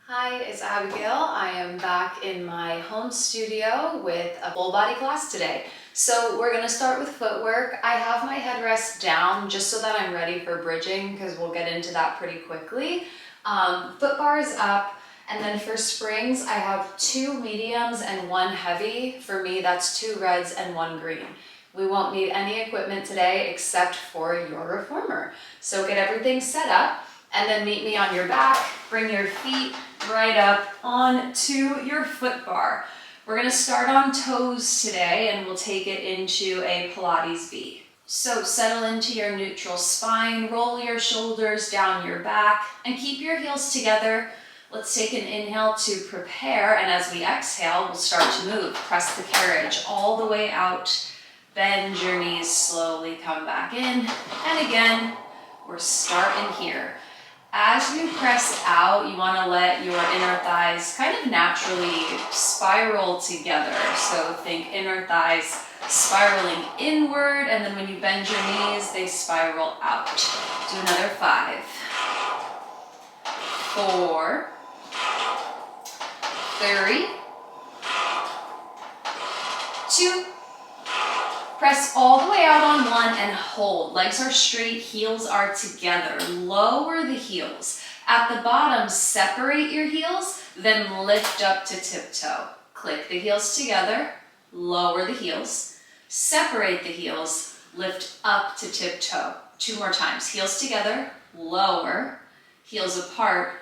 Hi, it's Abigail. I am back in my home studio with a full body class today. So we're gonna start with footwork. I have my headrest down just so that I'm ready for bridging because we'll get into that pretty quickly. Foot bars up, and then for springs, I have 2 mediums and 1 heavy. For me, that's 2 reds and 1 green. We won't need any equipment today except for your reformer. So get everything set up and then meet me on your back. Bring your feet right up onto your foot bar. We're gonna start on toes today and we'll take it into a Pilates V. So settle into your neutral spine, roll your shoulders down your back and keep your heels together. Let's take an inhale to prepare, and as we exhale, we'll start to move. Press the carriage all the way out. Bend your knees, slowly come back in. And again, we're starting here. As you press out, you want to let your inner thighs kind of naturally spiral together. So think inner thighs spiraling inward, and then when you bend your knees, they spiral out. Do another 5, 4, 3, 2, press all the way out on 1 and hold. Legs are straight, heels are together. Lower the heels. At the bottom, separate your heels, then lift up to tiptoe. Click the heels together, lower the heels, separate the heels, lift up to tiptoe. 2 more times. Heels together, lower, heels apart,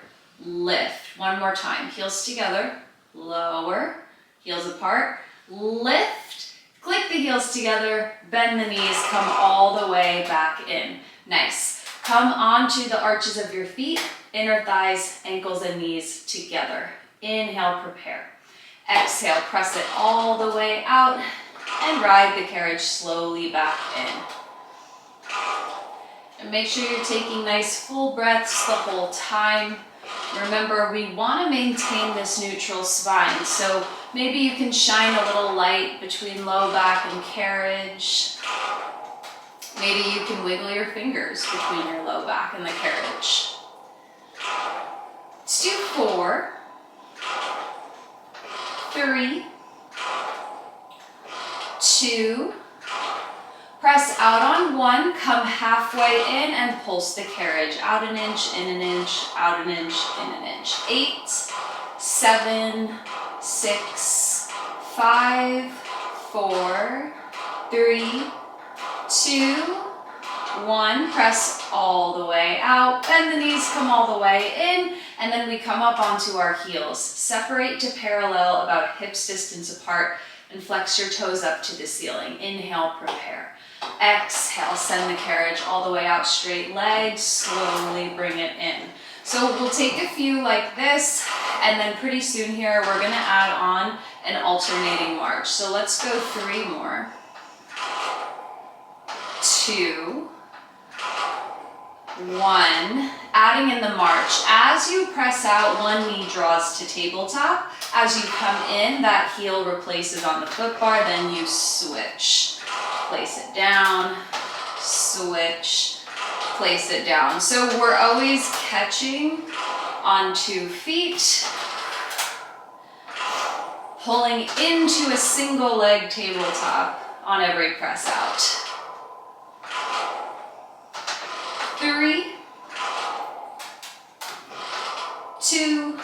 lift. 1 more time. Heels together, lower, heels apart, lift. Click the heels together, bend the knees, come all the way back in. Nice. Come onto the arches of your feet, inner thighs, ankles and knees together. Inhale, prepare. Exhale, press it all the way out and ride the carriage slowly back in. And make sure you're taking nice full breaths the whole time. Remember, we want to maintain this neutral spine, so maybe you can shine a little light between low back and carriage. Maybe you can wiggle your fingers between your low back and the carriage. Let's do 4, 3, 2, press out on 1, come halfway in and pulse the carriage. Out an inch, in an inch, out an inch, in an inch. 8, 7, 6, 5, 4, 3, 2, 1. Press all the way out. Bend the knees, come all the way in, and then we come up onto our heels. Separate to parallel, about hips distance apart, and flex your toes up to the ceiling. Inhale, prepare. Exhale, send the carriage all the way out, straight legs, slowly bring it in. So we'll take a few like this, and then pretty soon here we're gonna add on an alternating march. So let's go 3 more. 2, 1, adding in the march. As you press out, 1 knee draws to tabletop. As you come in, that heel replaces on the foot bar, then you switch. Place it down, switch, place it down. So we're always catching on 2 feet, pulling into a single leg tabletop on every press out. 3, 2,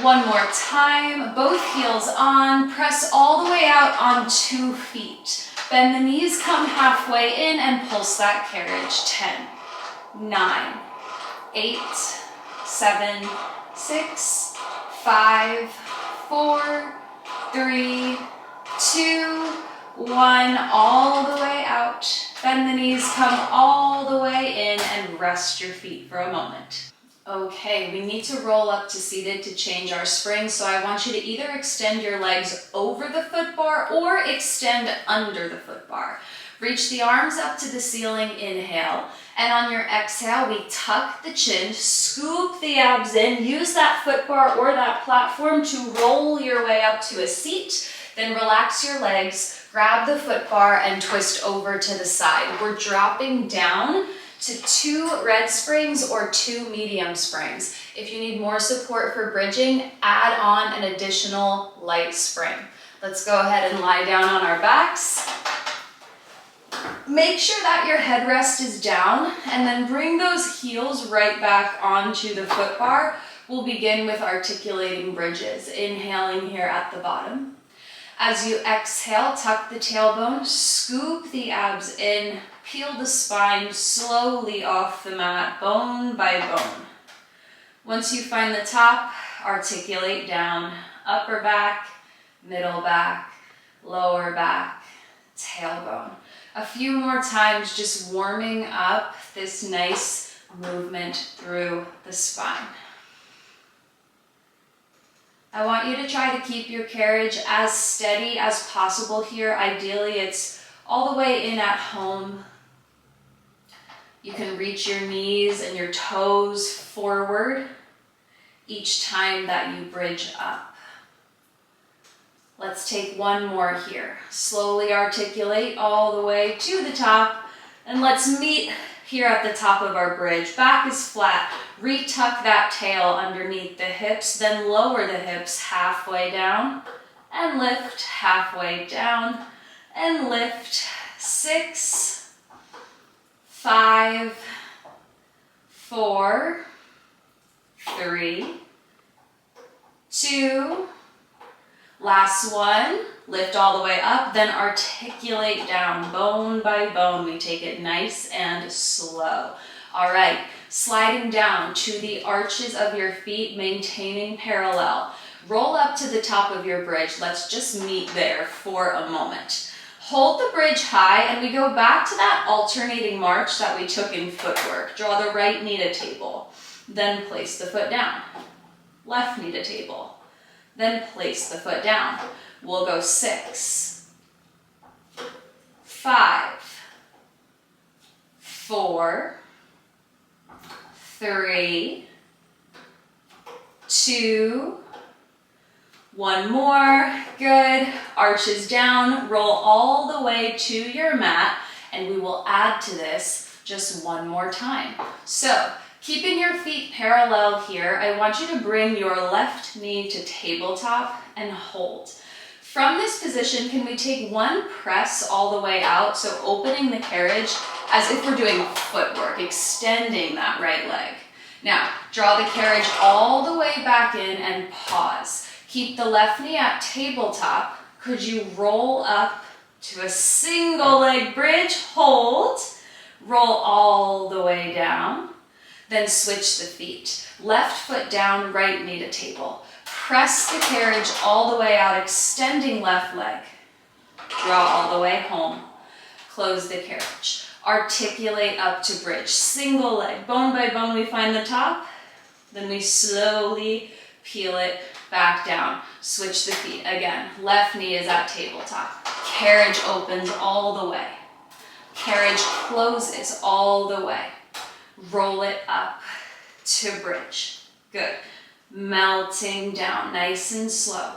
1 more time, both heels on, press all the way out on 2 feet. Bend the knees, come halfway in and pulse that carriage. 10, 9, 8, 7, 6, 5, 4, 3, 2, 1, all the way out. Bend the knees, come all the way in and rest your feet for a moment. Okay, we need to roll up to seated to change our spring, so I want you to either extend your legs over the foot bar or extend under the foot bar. Reach the arms up to the ceiling, inhale, and on your exhale, we tuck the chin, scoop the abs in, use that foot bar or that platform to roll your way up to a seat, then relax your legs, grab the foot bar and twist over to the side. We're dropping down to 2 red springs or 2 medium springs. If you need more support for bridging, add on an additional light spring. Let's go ahead and lie down on our backs. Make sure that your headrest is down and then bring those heels right back onto the foot bar. We'll begin with articulating bridges. Inhaling here at the bottom. As you exhale, tuck the tailbone, scoop the abs in, peel the spine slowly off the mat, bone by bone. Once you find the top, articulate down, upper back, middle back, lower back, tailbone. A few more times, just warming up this nice movement through the spine. I want you to try to keep your carriage as steady as possible here. Ideally, it's all the way in at home. You can reach your knees and your toes forward each time that you bridge up. Let's take one more here. Slowly articulate all the way to the top, and let's meet here at the top of our bridge. Back is flat. Retuck that tail underneath the hips, then lower the hips halfway down and lift halfway down and lift. 6, 5, 4, 3, 2, last one. Lift all the way up, then articulate down, bone by bone. We take it nice and slow. All right, sliding down to the arches of your feet, maintaining parallel. Roll up to the top of your bridge. Let's just meet there for a moment. Hold the bridge high, and we go back to that alternating march that we took in footwork. Draw the right knee to table, then place the foot down. Left knee to table, then place the foot down. We'll go 6, 5, 4, 3, 2, one more. Good. Arches down, roll all the way to your mat, and we will add to this just one more time. So, keeping your feet parallel here, I want you to bring your left knee to tabletop and hold. From this position, can we take one press all the way out? So opening the carriage as if we're doing footwork, extending that right leg. Now, draw the carriage all the way back in and pause. Keep the left knee at tabletop. Could you roll up to a single leg bridge? Hold. Roll all the way down. Then switch the feet. Left foot down, right knee to table. Press the carriage all the way out, extending left leg. Draw all the way home. Close the carriage. Articulate up to bridge. Single leg, bone by bone, we find the top. Then we slowly peel it back down. Switch the feet again. Left knee is at tabletop. Carriage opens all the way. Carriage closes all the way. Roll it up to bridge. Good. Melting down nice and slow.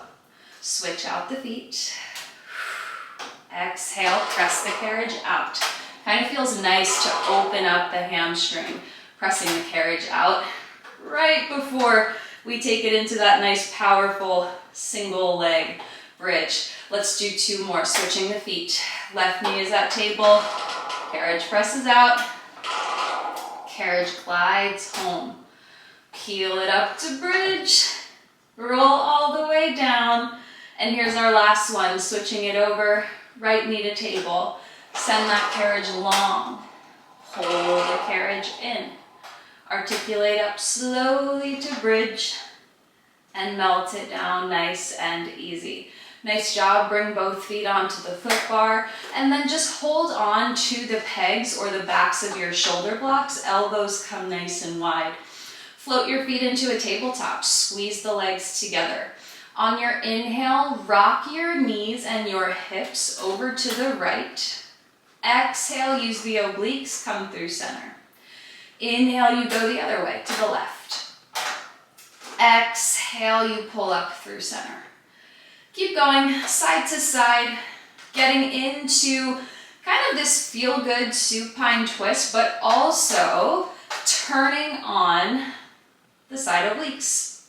Switch out the feet. Exhale, press the carriage out. Kind of feels nice to open up the hamstring, pressing the carriage out right before we take it into that nice, powerful single leg bridge. Let's do 2 more, switching the feet. Left knee is at table, carriage presses out, carriage glides home. Peel it up to bridge, roll all the way down, and here's our last one, switching it over, right knee to table. Send that carriage long, hold the carriage in. Articulate up slowly to bridge, and melt it down nice and easy. Nice job, bring both feet onto the foot bar, and then just hold on to the pegs or the backs of your shoulder blocks. Elbows come nice and wide. Float your feet into a tabletop, squeeze the legs together. On your inhale, rock your knees and your hips over to the right. Exhale, use the obliques, come through center. Inhale, you go the other way, to the left. Exhale, you pull up through center. Keep going, side to side, getting into Kind of this feel-good supine twist, but also turning on the side obliques.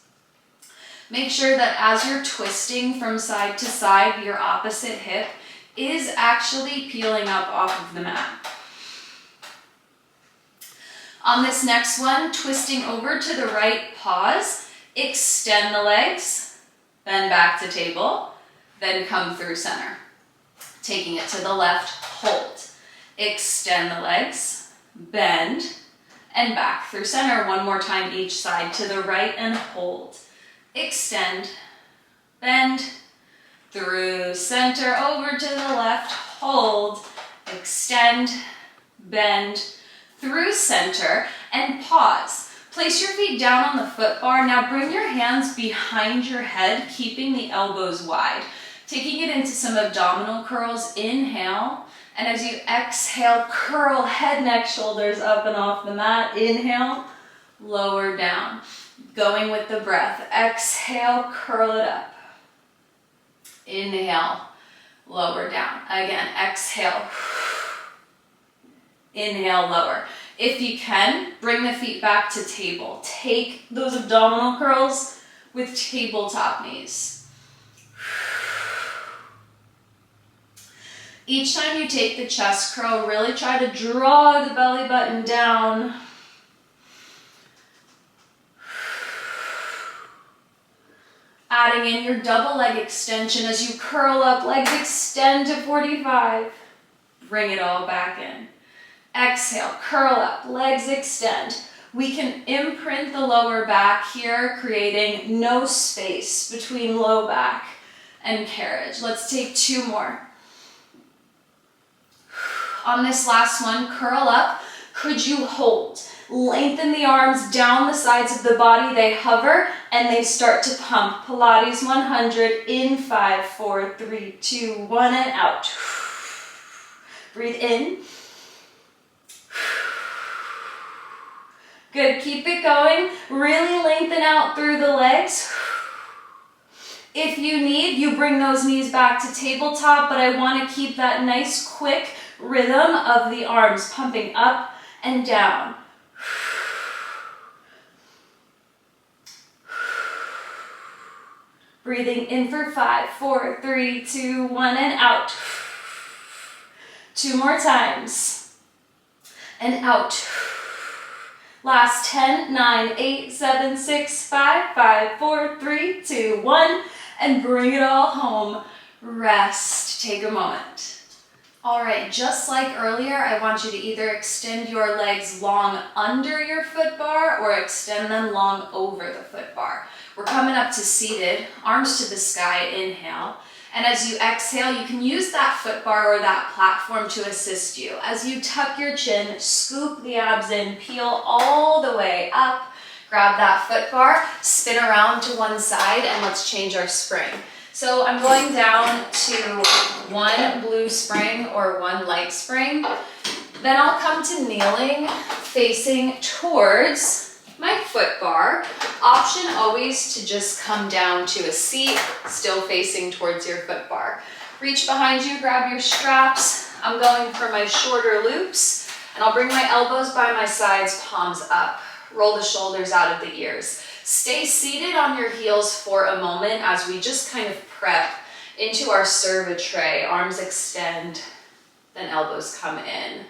Make sure that as you're twisting from side to side, your opposite hip is actually peeling up off of the mat. On this next one, twisting over to the right, pause, extend the legs, then back to table, then come through center. Taking it to the left, hold. Extend the legs, bend, and back through center. One more time each side, to the right and hold. Extend, bend, through center, over to the left, hold, extend, bend, through center, and pause. Place your feet down on the foot bar. Now bring your hands behind your head, keeping the elbows wide. Taking it into some abdominal curls, inhale, and as you exhale, curl head, neck, shoulders up and off the mat. Inhale, lower down. Going with the breath, exhale, curl it up. Inhale, lower down. Again, exhale, inhale, lower. If you can, bring the feet back to table. Take those abdominal curls with tabletop knees. Each time you take the chest curl, really try to draw the belly button down. Adding in your double leg extension as you curl up, legs extend to 45. Bring it all back in. Exhale, curl up, legs extend. We can imprint the lower back here, creating no space between low back and carriage. Let's take 2 more. On this last one, curl up. Could you hold? Lengthen the arms down the sides of the body. They hover and they start to pump. Pilates 100 in 5, 4, 3, 2, 1, and out. Breathe in. Good, keep it going. Really lengthen out through the legs. If you need, you bring those knees back to tabletop, but I want to keep that nice quick rhythm of the arms pumping up and down. Breathing in for 5, 4, 3, 2, 1, and out. 2 more times. And out. Last 10, 9, 8, 7, 6, 5, 5, 4, 3, 2, 1, and bring it all home. Rest. Take a moment. All right, just like earlier, I want you to either extend your legs long under your foot bar or extend them long over the foot bar. We're coming up to seated, arms to the sky, inhale. And as you exhale, you can use that foot bar or that platform to assist you. As you tuck your chin, scoop the abs in, peel all the way up, grab that foot bar, spin around to one side, and let's change our spring. So I'm going down to 1 blue spring or 1 light spring. Then I'll come to kneeling, facing towards my foot bar. Option always to just come down to a seat, still facing towards your foot bar. Reach behind you, grab your straps. I'm going for my shorter loops, and I'll bring my elbows by my sides, palms up. Roll the shoulders out of the ears. Stay seated on your heels for a moment as we just kind of prep into our cervitre. Arms extend, then elbows come in.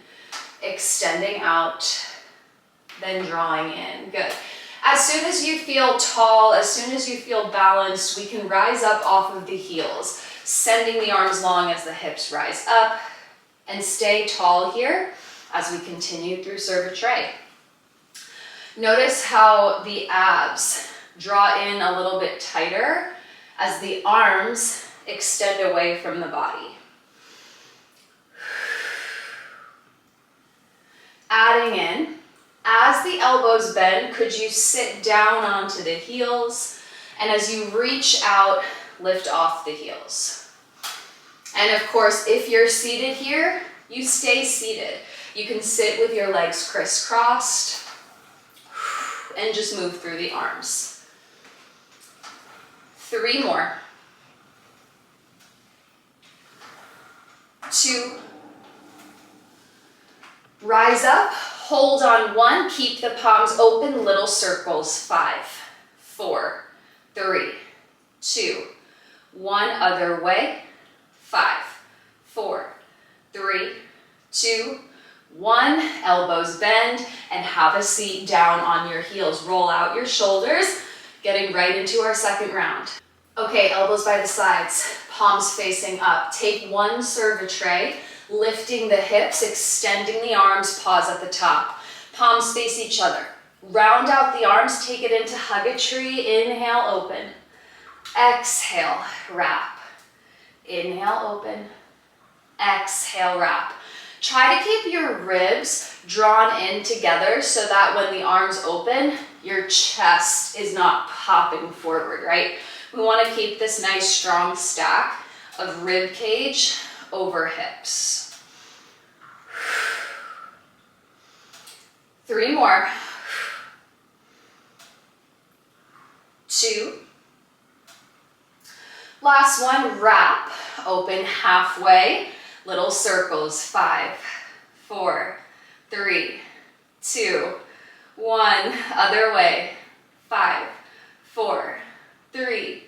Extending out, then drawing in. Good. As soon as you feel tall, as soon as you feel balanced, we can rise up off of the heels, sending the arms long as the hips rise up, and stay tall here as we continue through cervitre. Notice how the abs draw in a little bit tighter as the arms extend away from the body. Adding in, as the elbows bend, could you sit down onto the heels? And as you reach out, lift off the heels. And of course, if you're seated here, you stay seated. You can sit with your legs crisscrossed and just move through the arms. 3 more. 2, Rise up, hold on one, keep the palms open, little circles. 5, 4, 3, 2, 1. Other way. 5, 4, 3, 2, 1. Elbows bend and have a seat down on your heels. Roll out your shoulders, getting right into our second round. Okay, elbows by the sides, palms facing up. Take one cervitray, lifting the hips, extending the arms, pause at the top. Palms face each other. Round out the arms, take it into hug a tree. Inhale, open. Exhale, wrap. Inhale, open. Exhale, wrap. Try to keep your ribs drawn in together so that when the arms open, your chest is not popping forward, right? We want to keep this nice strong stack of rib cage over hips. 3 more. 2. Last one, wrap. Open halfway. Little circles. 5, 4, 3, 2, 1. Other way. 5, 4, 3,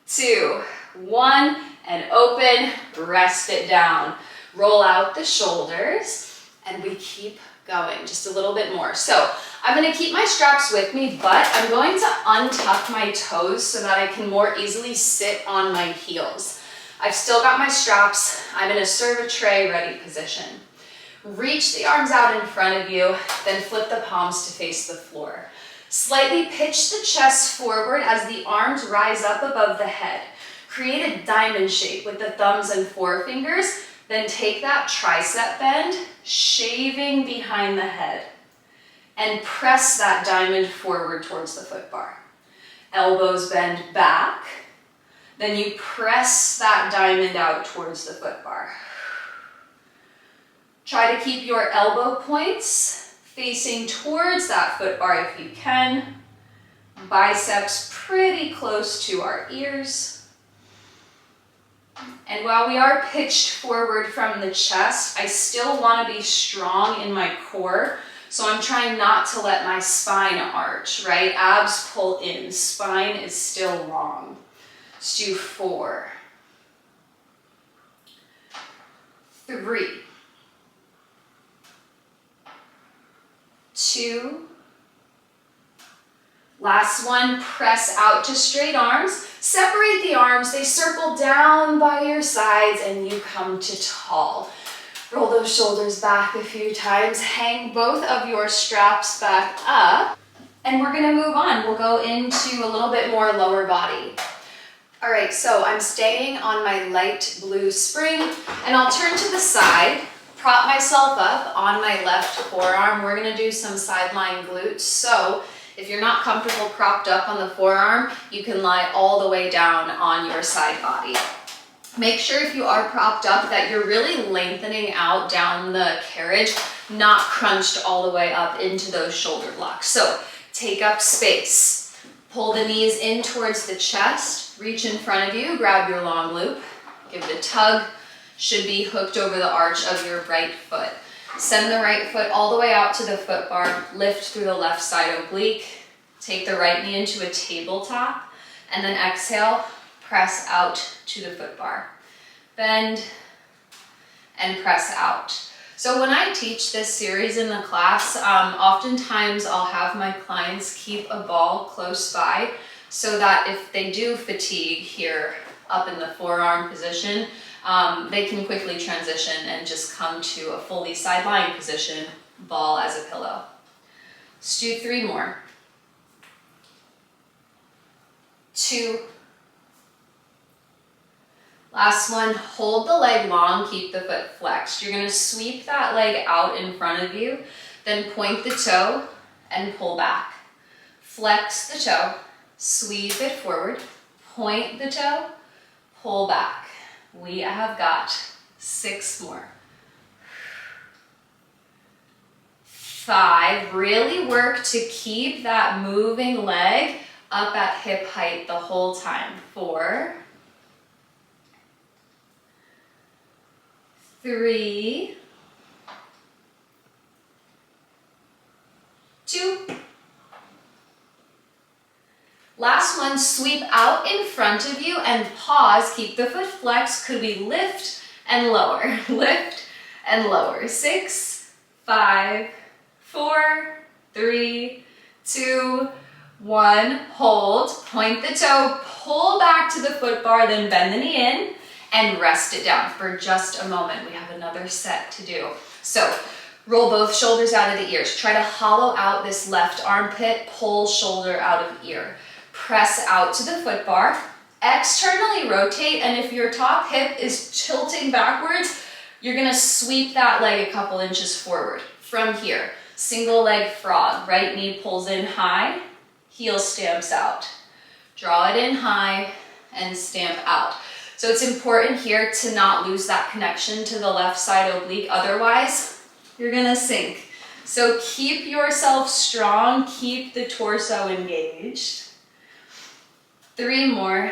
2, 1. And open. Rest it down. Roll out the shoulders. And we keep going. Just a little bit more. So I'm going to keep my straps with me, but I'm going to untuck my toes so that I can more easily sit on my heels. I've still got my straps. I'm in a cervitray ready position. Reach the arms out in front of you, then flip the palms to face the floor. Slightly pitch the chest forward as the arms rise up above the head. Create a diamond shape with the thumbs and forefingers, then take that tricep bend, shaving behind the head, and press that diamond forward towards the foot bar. Elbows bend back. Then you press that diamond out towards the foot bar. Try to keep your elbow points facing towards that foot bar if you can. Biceps pretty close to our ears. And while we are pitched forward from the chest, I still want to be strong in my core. So I'm trying not to let my spine arch, right? Abs pull in, spine is still long. Let's do 4, 3, 2. Last one, press out to straight arms. Separate the arms, they circle down by your sides and you come to tall. Roll those shoulders back a few times. Hang both of your straps back up. And we're gonna move on. We'll go into a little bit more lower body. All right, so I'm staying on my light blue spring and I'll turn to the side, prop myself up on my left forearm. We're gonna do some sideline glutes. So if you're not comfortable propped up on the forearm, you can lie all the way down on your side body. Make sure if you are propped up that you're really lengthening out down the carriage, not crunched all the way up into those shoulder blocks. So take up space. Pull the knees in towards the chest, reach in front of you, grab your long loop, give it a tug, should be hooked over the arch of your right foot. Send the right foot all the way out to the foot bar, lift through the left side oblique, take the right knee into a tabletop, and then exhale, press out to the foot bar. Bend and press out. So when I teach this series in the class, oftentimes I'll have my clients keep a ball close by so that if they do fatigue here up in the forearm position, they can quickly transition and just come to a fully sideline position, ball as a pillow. Let's do 3 more. 2. Last one, hold the leg long, keep the foot flexed. You're gonna sweep that leg out in front of you, then point the toe and pull back. Flex the toe, sweep it forward, point the toe, pull back. We have got 6 more. 5, really work to keep that moving leg up at hip height the whole time. 4, 3, sweep out in front of you and pause. Keep the foot flexed. Could we lift and lower? Lift and lower. 6, 5, 4, 3, 2, 1. Hold. Point the toe. Pull back to the foot bar. Then bend the knee in and rest it down for just a moment. We have another set to do. So roll both shoulders out of the ears. Try to hollow out this left armpit. Pull shoulder out of ear. Press out to the foot bar. Externally rotate, and if your top hip is tilting backwards, you're gonna sweep that leg a couple inches forward. From here, single leg frog. Right knee pulls in high, heel stamps out. Draw it in high and stamp out. So it's important here to not lose that connection to the left side oblique, otherwise you're gonna sink. So keep yourself strong, keep the torso engaged. 3 more.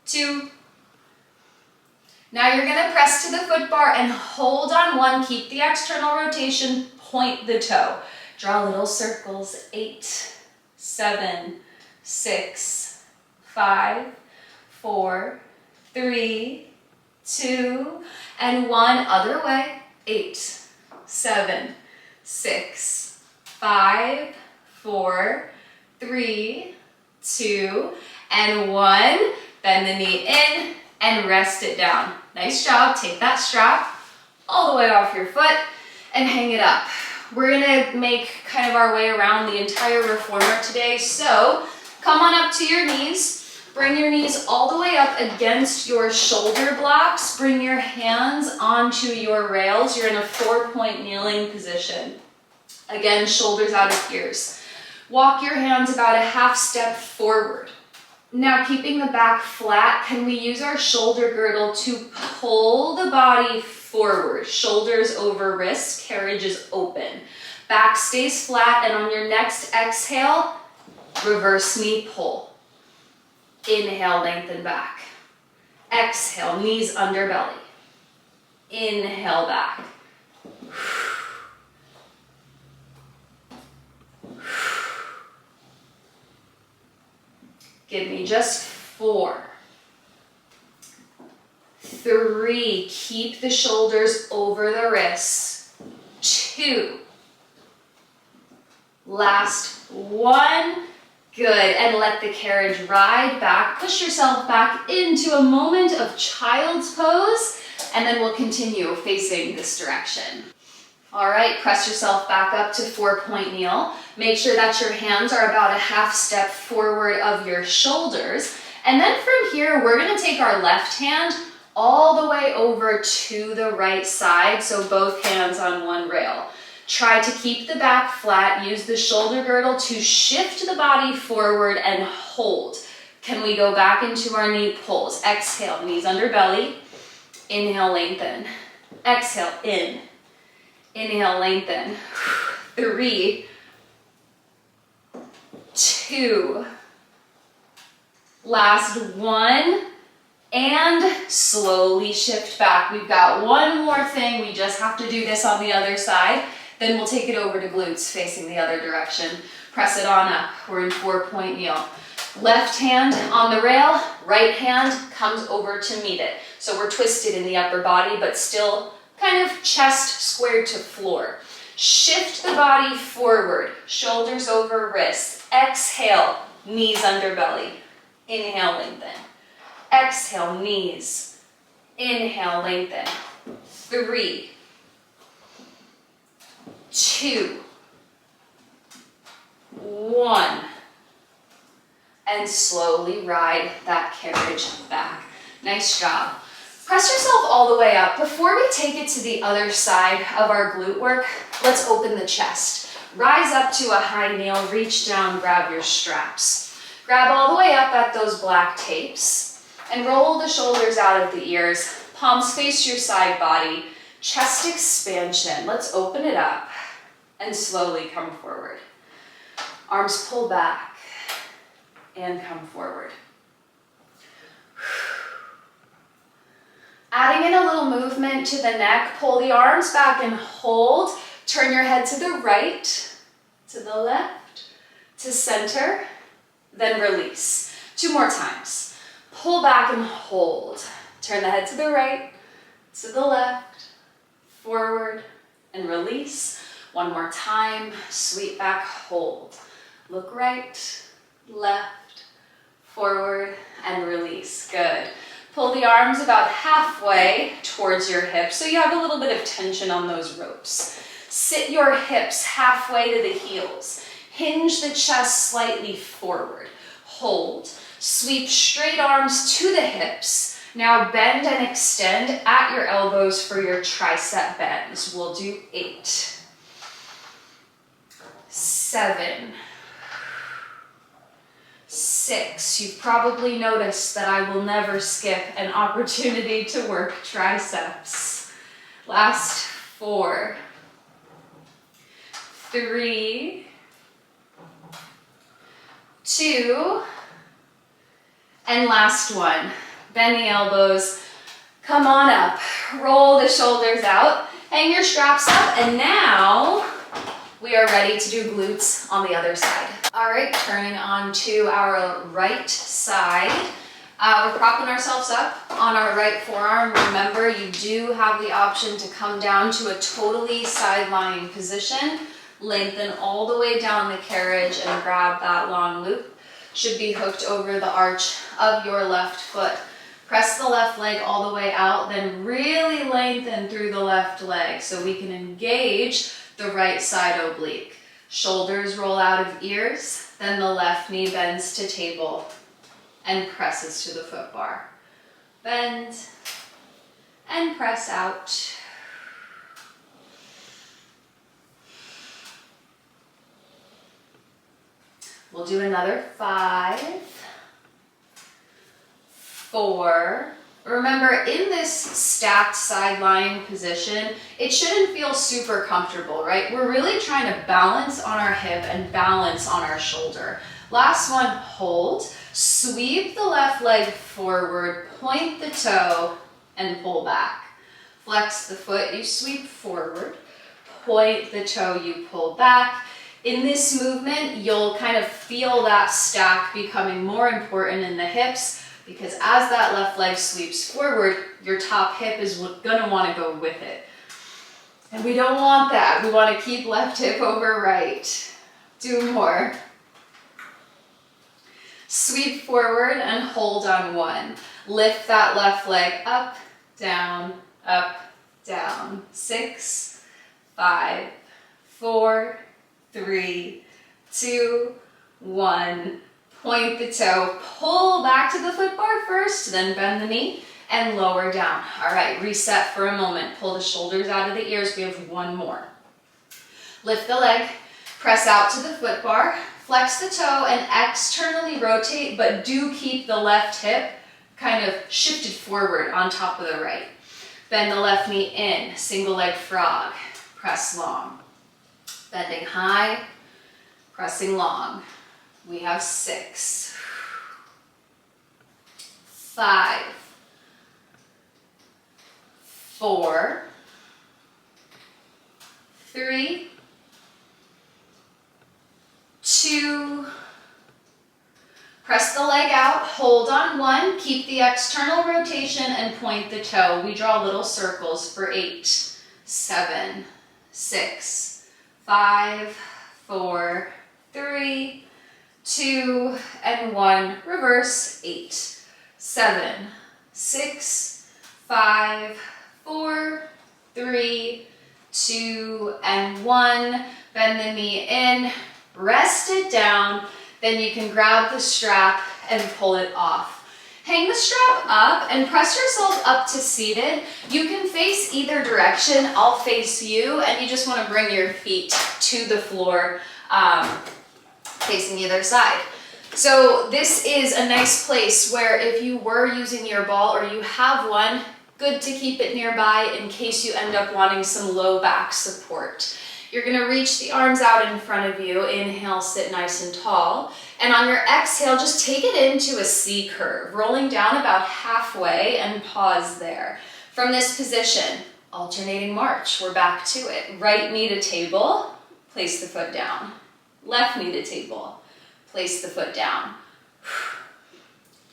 2. Now you're gonna press to the foot bar and hold on 1, keep the external rotation, point the toe. Draw little circles. 8, 7, 6, 5, 4, 3, 2, and 1. Other way. 8, 7, 6, 5, 4, 3, 2, and 1. Bend the knee in and rest it down. Nice job. Take that strap all the way off your foot and hang it up. We're gonna make kind of our way around the entire reformer today. So come on up to your knees. Bring your knees all the way up against your shoulder blocks. Bring your hands onto your rails. You're in a 4-point kneeling position. Again, shoulders out of ears. Walk your hands about a half step forward. Now, keeping the back flat, can we use our shoulder girdle to pull the body forward? Shoulders over wrists, carriage is open. Back stays flat, and on your next exhale, reverse knee pull. Inhale, lengthen back. Exhale, knees under belly. Inhale back. Give me just 4, 3, keep the shoulders over the wrists. 2, last 1, good, and let the carriage ride back. Push yourself back into a moment of child's pose, and then we'll continue facing this direction. All right, press yourself back up to 4-point kneel. Make sure that your hands are about a half step forward of your shoulders. And then from here, we're gonna take our left hand all the way over to the right side, so both hands on one rail. Try to keep the back flat, use the shoulder girdle to shift the body forward and hold. Can we go back into our knee pulls? Exhale, knees under belly. Inhale, lengthen. Exhale, in. Inhale, lengthen. 3, 2, last 1, and slowly shift back. We've got one more thing. We just have to do this on the other side. Then we'll take it over to glutes facing the other direction. Press it on up. We're in 4-point kneel. Left hand on the rail, right hand comes over to meet it. So we're twisted in the upper body, but still kind of chest squared to floor. Shift the body forward, shoulders over wrists. Exhale, knees under belly. Inhale, lengthen. Exhale, knees. Inhale, lengthen. 3, 2, 1. And slowly ride that carriage back. Nice job. Press yourself all the way up. Before we take it to the other side of our glute work, let's open the chest. Rise up to a high kneel, reach down, grab your straps. Grab all the way up at those black tapes and roll the shoulders out of the ears. Palms face your side body, chest expansion. Let's open it up and slowly come forward. Arms pull back and come forward. Adding in a little movement to the neck, pull the arms back and hold. Turn your head to the right, to the left, to center, then release. 2 more times. Pull back and hold. Turn the head to the right, to the left, forward, and release. 1 more time. Sweep back, hold. Look right, left, forward, and release. Good. Pull the arms about halfway towards your hips so you have a little bit of tension on those ropes. Sit your hips halfway to the heels. Hinge the chest slightly forward. Hold. Sweep straight arms to the hips. Now bend and extend at your elbows for your tricep bends. We'll do 8, 7, 6. You've probably noticed that I will never skip an opportunity to work triceps. Last 4, 3, 2, and last 1. Bend the elbows, come on up, roll the shoulders out, hang your straps up, and now we are ready to do glutes on the other side. All right, turning on to our right side. We're propping ourselves up on our right forearm. Remember, you do have the option to come down to a totally side-lying position. Lengthen all the way down the carriage and grab that long loop. Should be hooked over the arch of your left foot. Press the left leg all the way out, then really lengthen through the left leg so we can engage the right side oblique. Shoulders roll out of ears, then the left knee bends to table and presses to the foot bar. Bend and press out. We'll do another 5, 4. Remember, in this stacked side lying position, it shouldn't feel super comfortable, right? We're really trying to balance on our hip and balance on our shoulder. Last one, hold. Sweep the left leg forward, point the toe, and pull back. Flex the foot, you sweep forward. Point the toe, you pull back. In this movement, you'll kind of feel that stack becoming more important in the hips, because as that left leg sweeps forward, your top hip is gonna wanna go with it. And we don't want that. We wanna keep left hip over right. 2 more. Sweep forward and hold on 1. Lift that left leg up, down, 6, 5, 4, 3, 2, 1. Point the toe, pull back to the foot bar first, then bend the knee and lower down. All right, reset for a moment. Pull the shoulders out of the ears. We have 1 more. Lift the leg, press out to the foot bar, flex the toe and externally rotate, but do keep the left hip kind of shifted forward on top of the right. Bend the left knee in, single leg frog, press long. Bending high, pressing long. We have 6, 5, 4, 3, 2, press the leg out, hold on 1, keep the external rotation and point the toe. We draw little circles for 8, 7, 6, 5, 4, 3, 2, and 1, reverse, 8, 7, 6, 5, 4, 3, 2, and 1. Bend the knee in, rest it down, then you can grab the strap and pull it off. Hang the strap up and press yourself up to seated. You can face either direction. I'll face you, and you just want to bring your feet to the floor, facing either side. So this is a nice place where if you were using your ball or you have one, good to keep it nearby in case you end up wanting some low back support. You're gonna reach the arms out in front of you. Inhale, sit nice and tall. And on your exhale, just take it into a C curve, rolling down about halfway and pause there. From this position, alternating march, we're back to it. Right knee to table, place the foot down. Left knee to table, place the foot down.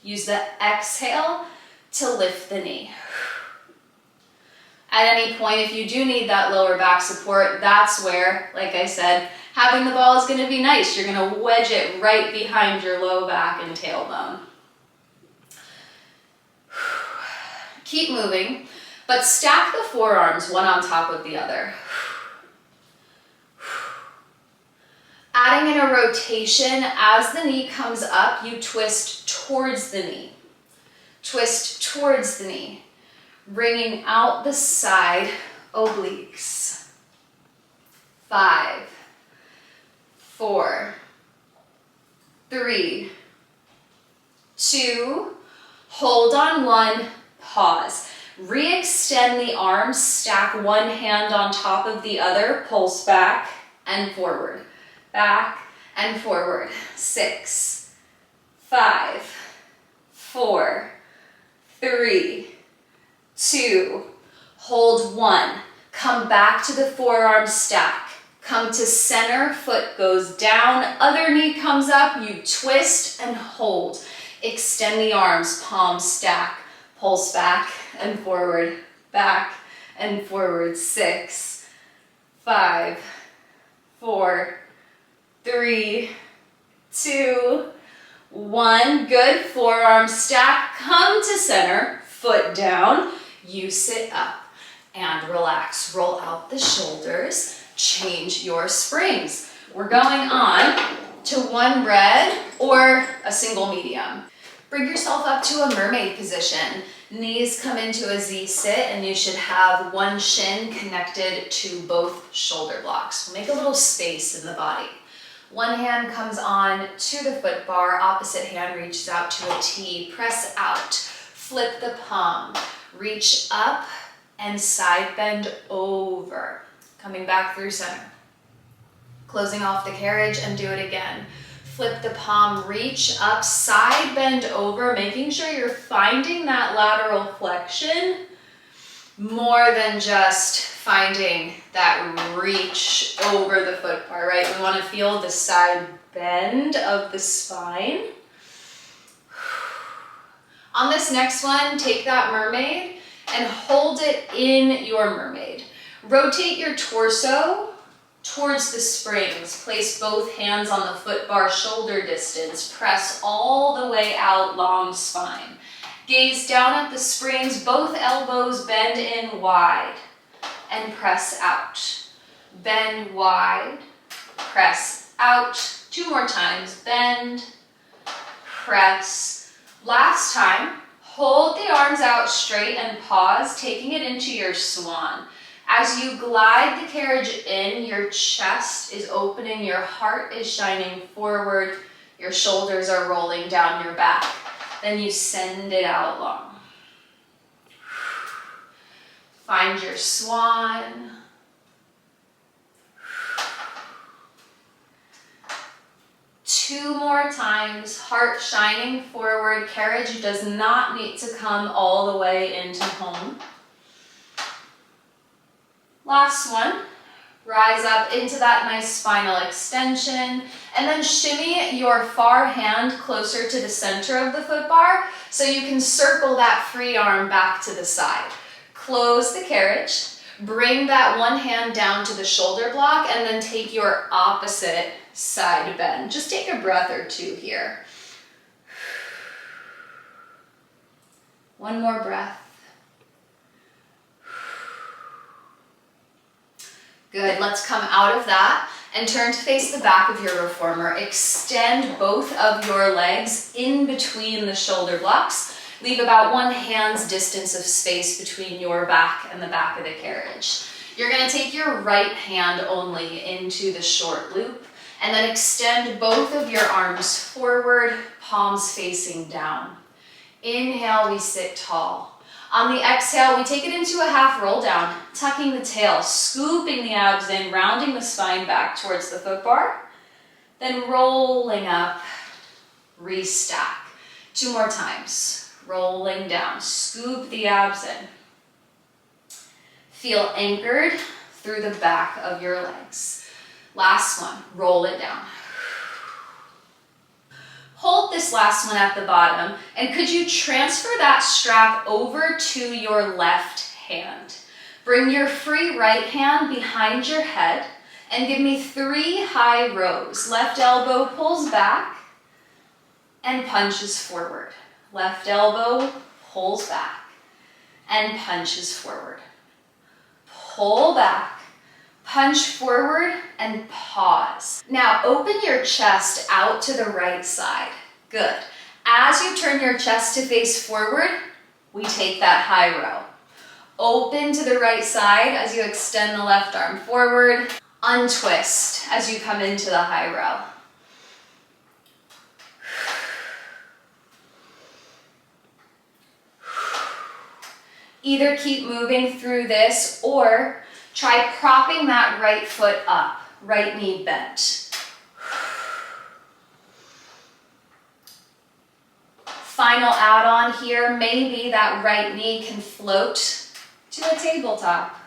Use the exhale to lift the knee. At any point, if you do need that lower back support, that's where, like I said, having the ball is gonna be nice. You're gonna wedge it right behind your low back and tailbone. Keep moving, but stack the forearms one on top of the other. Adding in a rotation, as the knee comes up, you twist towards the knee. Twist towards the knee, bringing out the side obliques. 5, 4, 3, 2, hold on 1, pause. Re-extend the arms, stack one hand on top of the other, pulse back and forward. Back and forward. 6, 5, 4, 3, 2, hold 1. Come back to the forearm stack. Come to center, foot goes down, other knee comes up, you twist and hold. Extend the arms, palms stack, pulse back and forward, back and forward. 6, 5, 4, 3, 2, 1. Good. Forearm stack. Come to center. Foot down. You sit up and relax. Roll out the shoulders. Change your springs. We're going on to one red or a single medium. Bring yourself up to a mermaid position. Knees come into a Z sit and you should have one shin connected to both shoulder blocks. Make a little space in the body. One hand comes on to the foot bar, opposite hand reaches out to a T, press out, flip the palm, reach up and side bend over. Coming back through center. Closing off the carriage and do it again. Flip the palm, reach up, side bend over, making sure you're finding that lateral flexion more than just finding that reach over the foot bar, right? We want to feel the side bend of the spine. On this next one, take that mermaid and hold it in your mermaid. Rotate your torso towards the springs. Place both hands on the foot bar, shoulder distance. Press all the way out, long spine. Gaze down at the springs, both elbows bend in wide and press out. Bend wide, press out. 2 more times, bend, press. Last time, hold the arms out straight and pause, taking it into your swan. As you glide the carriage in, your chest is opening, your heart is shining forward, your shoulders are rolling down your back. Then you send it out long. Find your swan. Two more times, heart shining forward. Carriage does not need to come all the way into home. Last one. Rise up into that nice spinal extension and then shimmy your far hand closer to the center of the foot bar so you can circle that free arm back to the side. Close the carriage, bring that one hand down to the shoulder block and then take your opposite side bend. Just take a breath or two here. One more breath. Good, let's come out of that and turn to face the back of your reformer. Extend both of your legs in between the shoulder blocks. Leave about 1 hand's distance of space between your back and the back of the carriage. You're gonna take your right hand only into the short loop and then extend both of your arms forward, palms facing down. Inhale, we sit tall. On the exhale, we take it into a half roll down, tucking the tail, scooping the abs in, rounding the spine back towards the foot bar, then rolling up, restack. 2 more times, rolling down, scoop the abs in. Feel anchored through the back of your legs. Last one, roll it down. Hold this last one at the bottom, and could you transfer that strap over to your left hand? Bring your free right hand behind your head and give me 3 high rows. Left elbow pulls back and punches forward. Left elbow pulls back and punches forward. Pull back, punch forward, and pause. Now open your chest out to the right side. Good. As you turn your chest to face forward, we take that high row. Open to the right side as you extend the left arm forward. Untwist as you come into the high row. Either keep moving through this or try propping that right foot up, right knee bent. Final add-on here, maybe that right knee can float to a tabletop.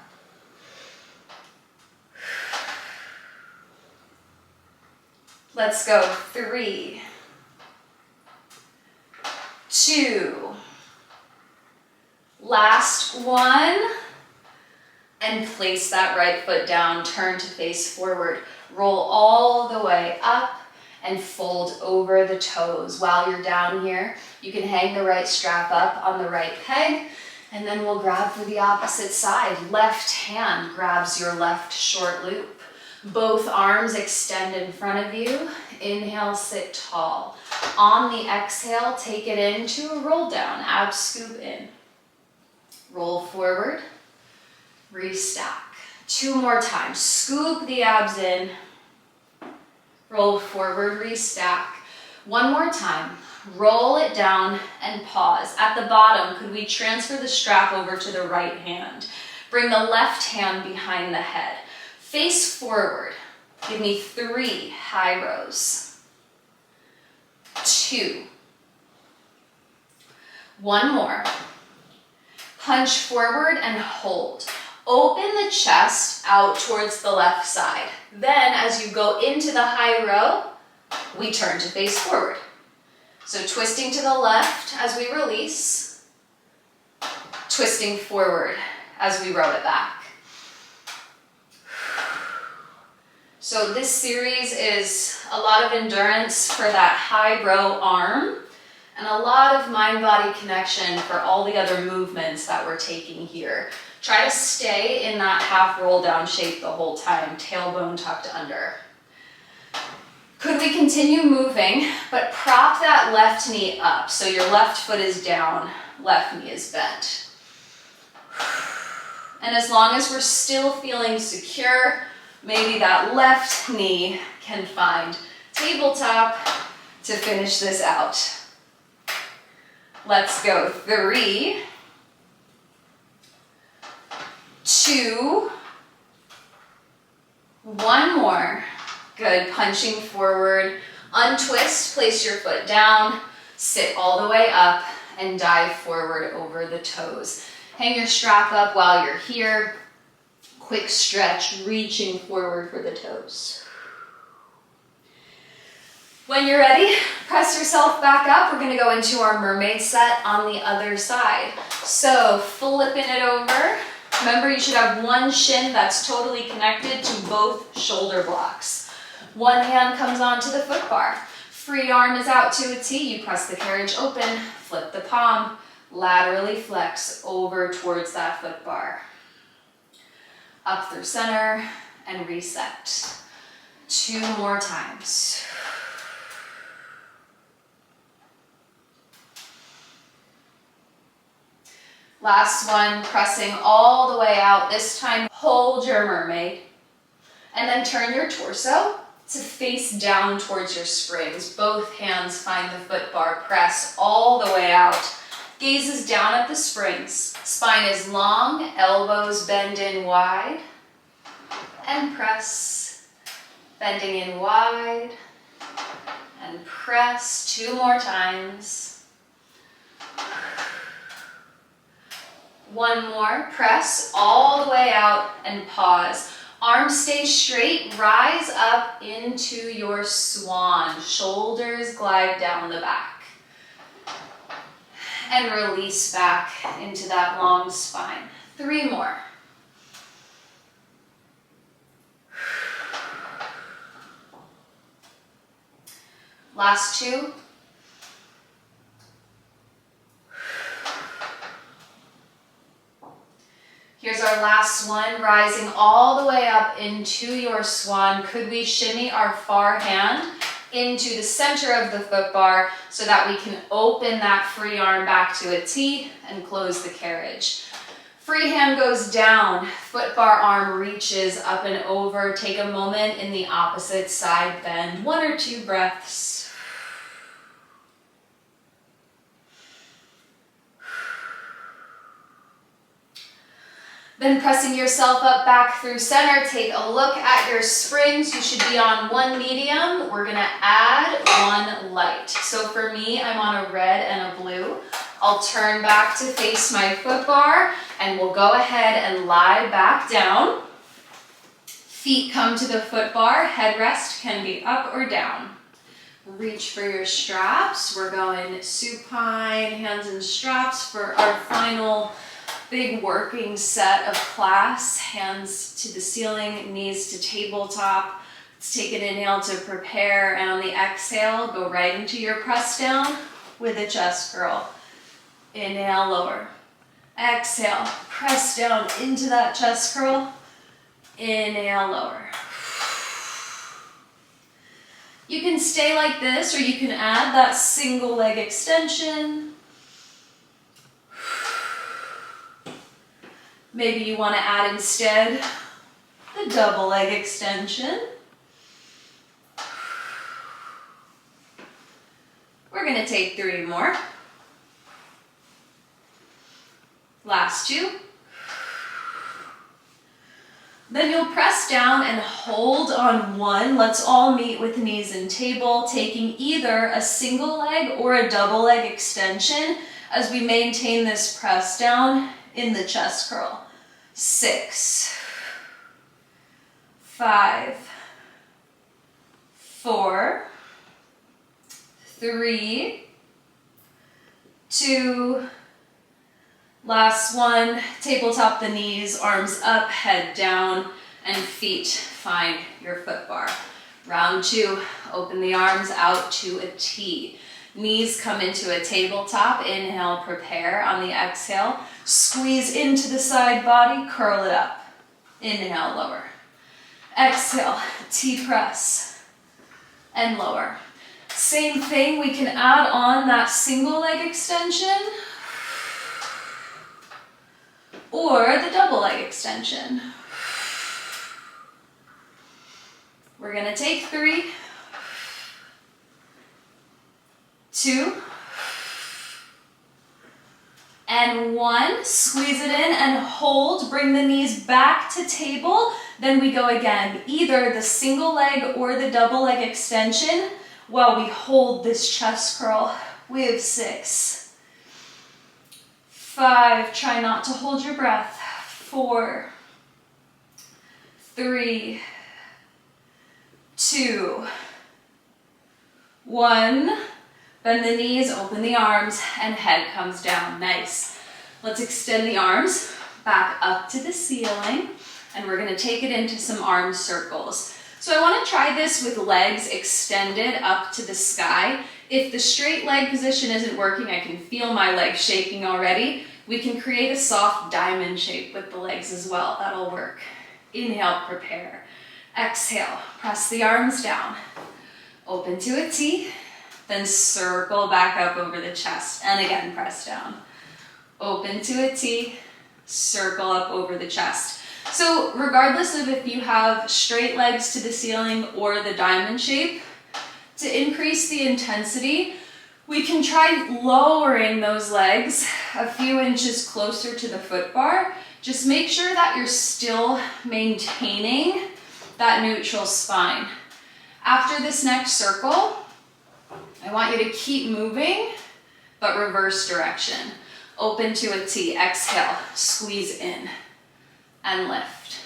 Let's go. 3, 2, last one, and place that right foot down, turn to face forward. Roll all the way up and fold over the toes. While you're down here, you can hang the right strap up on the right peg, and then we'll grab for the opposite side. Left hand grabs your left short loop. Both arms extend in front of you. Inhale, sit tall. On the exhale, take it into a roll down, abs scoop in. Roll forward, restack. 2 more times. Scoop the abs in. Roll forward, restack. 1 more time. Roll it down and pause. At the bottom, could we transfer the strap over to the right hand? Bring the left hand behind the head. Face forward. Give me 3 high rows. 2. 1 more. Punch forward and hold. Open the chest out towards the left side. Then as you go into the high row, we turn to face forward. So twisting to the left as we release, twisting forward as we row it back. So this series is a lot of endurance for that high row arm and a lot of mind-body connection for all the other movements that we're taking here. Try to stay in that half roll down shape the whole time, tailbone tucked under. Could we continue moving, but prop that left knee up so your left foot is down, left knee is bent. And as long as we're still feeling secure, maybe that left knee can find tabletop to finish this out. Let's go. 3, 2, 1 more. Good. Punching forward. Untwist, place your foot down, sit all the way up, and dive forward over the toes. Hang your strap up while you're here. Quick stretch, reaching forward for the toes. When you're ready, press yourself back up. We're gonna go into our mermaid set on the other side. So flipping it over. Remember, you should have one shin that's totally connected to both shoulder blocks. One hand comes onto the foot bar. Free arm is out to a T. You press the carriage open, flip the palm, laterally flex over towards that foot bar. Up through center and reset. 2 more times. Last one, pressing all the way out. This time, hold your mermaid. And then turn your torso to face down towards your springs. Both hands find the foot bar. Press all the way out. Gaze is down at the springs. Spine is long, elbows bend in wide. And press. Bending in wide. And press. 2 more times. 1 more, press all the way out and pause. Arms stay straight, rise up into your swan. Shoulders glide down the back. And release back into that long spine. 3 more. Last 2. Here's our last one, rising all the way up into your swan. Could we shimmy our far hand into the center of the foot bar so that we can open that free arm back to a T and close the carriage. Free hand goes down, foot bar arm reaches up and over. Take a moment in the opposite side bend. 1 or 2 breaths. Then pressing yourself up back through center, take a look at your springs. You should be on 1 medium. We're gonna add 1 light. So for me, I'm on a red and a blue. I'll turn back to face my foot bar and we'll go ahead and lie back down. Feet come to the foot bar. Headrest can be up or down. Reach for your straps. We're going supine, hands and straps for our final big working set of class. Hands to the ceiling, knees to tabletop. Let's take an inhale to prepare, and on the exhale, go right into your press down with a chest curl. Inhale, lower. Exhale, press down into that chest curl. Inhale, lower. You can stay like this, or you can add that single leg extension. Maybe you want to add instead the double leg extension. We're going to take 3 more. Last 2. Then you'll press down and hold on 1. Let's all meet with knees and table, taking either a single leg or a double leg extension as we maintain this press down in the chest curl. 6, 5, 4, 3, 2, last 1. Tabletop the knees, arms up, head down, and feet find your foot bar. Round 2, open the arms out to a T. Knees come into a tabletop. Inhale, prepare. On the exhale, squeeze into the side body, curl it up. Inhale, lower. Exhale, T press, and lower. Same thing, we can add on that single leg extension or the double leg extension. We're gonna take 3, 2, and 1. Squeeze it in and hold. Bring the knees back to table. Then we go again, either the single leg or the double leg extension while we hold this chest curl. We have 6, 5, try not to hold your breath. 4, 3, 2, 1. Bend the knees, open the arms, and head comes down. Nice. Let's extend the arms back up to the ceiling, and we're gonna take it into some arm circles. So I wanna try this with legs extended up to the sky. If the straight leg position isn't working, I can feel my legs shaking already. We can create a soft diamond shape with the legs as well. That'll work. Inhale, prepare. Exhale, press the arms down. Open to a T. Then circle back up over the chest, and again, press down. Open to a T, circle up over the chest. So regardless of if you have straight legs to the ceiling or the diamond shape, to increase the intensity, we can try lowering those legs a few inches closer to the foot bar. Just make sure that you're still maintaining that neutral spine. After this next circle, I want you to keep moving, but reverse direction. Open to a T, exhale, squeeze in, and lift.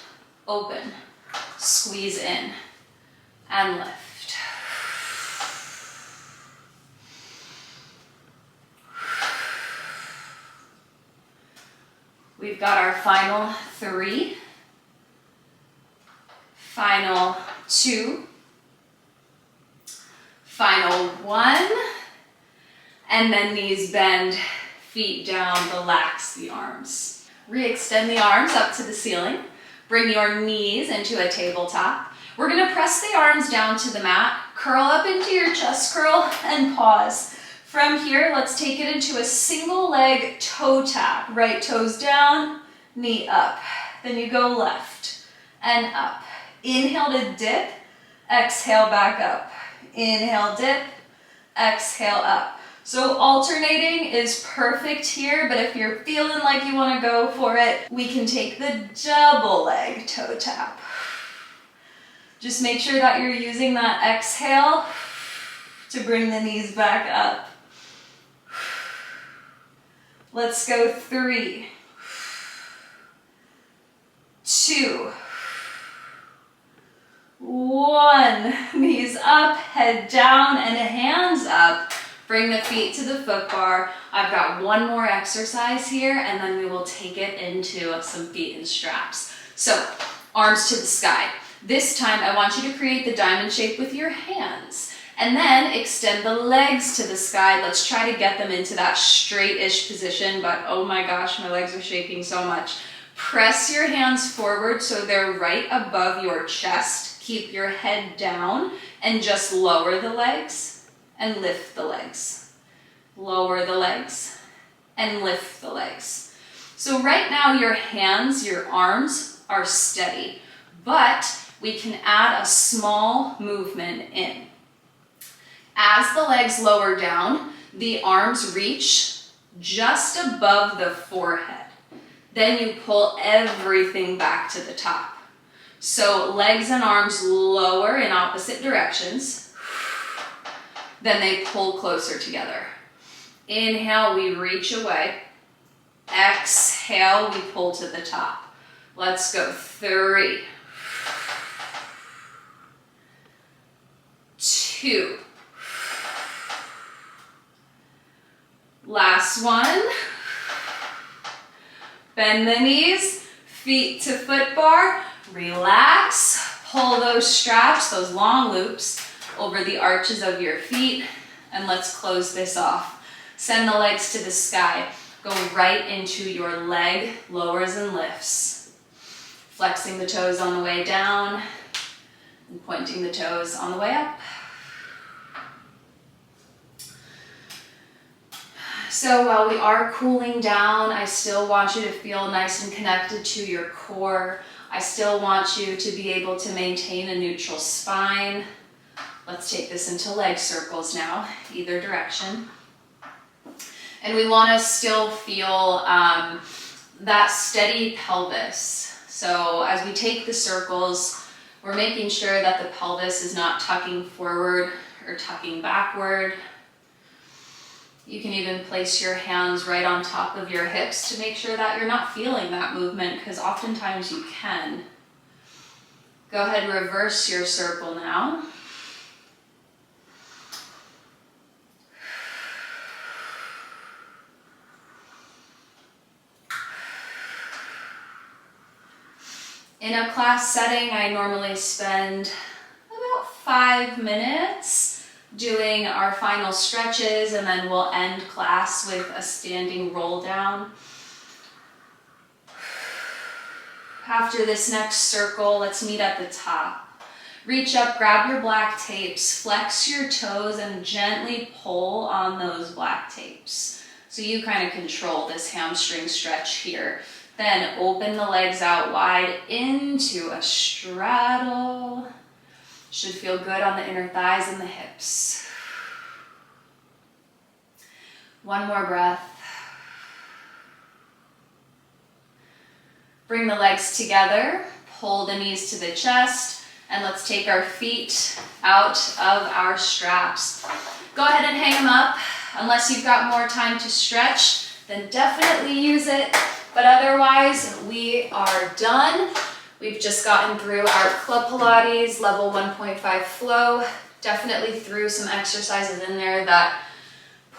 Open, Squeeze in and lift. We've got our final 3, final 2, final 1, and then knees bend, feet down, relax the arms. Re-extend the arms up to the ceiling. Bring your knees into a tabletop. We're gonna press the arms down to the mat, curl up into your chest curl, and pause. From here, let's take it into a single leg toe tap. Right toes down, knee up. Then you go left and up. Inhale to dip, exhale back up. Inhale, dip, exhale up. So alternating is perfect here, but if you're feeling like you want to go for it, we can take the double leg toe tap. Just make sure that you're using that exhale to bring the knees back up. Let's go 3, 2, 1. Knees up, head down, and hands up. Bring the feet to the foot bar. I've got one more exercise here, and then we will take it into some feet and straps. So, arms to the sky. This time, I want you to create the diamond shape with your hands, and then extend the legs to the sky. Let's try to get them into that straight-ish position, but oh my gosh, my legs are shaking so much. Press your hands forward so they're right above your chest. Keep your head down and just lower the legs and lift the legs. Lower the legs and lift the legs. So right now your hands, your arms are steady, but we can add a small movement in. As the legs lower down, the arms reach just above the forehead. Then you pull everything back to the top. So legs and arms lower in opposite directions. Then they pull closer together. Inhale, we reach away. Exhale, we pull to the top. Let's go 3, 2. Last one. Bend the knees, feet to foot bar. Relax, pull those straps, those long loops, over the arches of your feet, and let's close this off. Send the legs to the sky. Go right into your leg lowers and lifts. Flexing the toes on the way down and pointing the toes on the way up. So while we are cooling down, I still want you to feel nice and connected to your core. I still want you to be able to maintain a neutral spine. Let's take this into leg circles now, either direction. And we want to still feel that steady pelvis. So as we take the circles, we're making sure that the pelvis is not tucking forward or tucking backward. You can even place your hands right on top of your hips to make sure that you're not feeling that movement, because oftentimes you can. Go ahead and reverse your circle now. In a class setting, I normally spend about 5 minutes doing our final stretches, and then we'll end class with a standing roll down. After this next circle, let's meet at the top. Reach up, grab your black tapes, flex your toes, and gently pull on those black tapes. So you kind of control this hamstring stretch here. Then open the legs out wide into a straddle. Should feel good on the inner thighs and the hips. One more breath. Bring the legs together, pull the knees to the chest, and let's take our feet out of our straps. Go ahead and hang them up. Unless you've got more time to stretch, then definitely use it. But otherwise, we are done. We've just gotten through our Club Pilates level 1.5 flow. Definitely threw some exercises in there that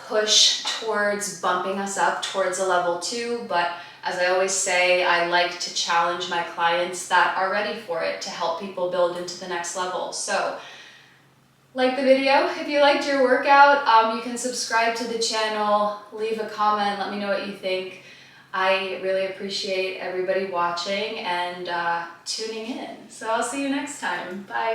push towards bumping us up towards a level 2, but as I always say, I like to challenge my clients that are ready for it to help people build into the next level. So like the video if you liked your workout. You can subscribe to the channel, leave a comment, let me know what you think. I really appreciate everybody watching and tuning in. So I'll see you next time. Bye.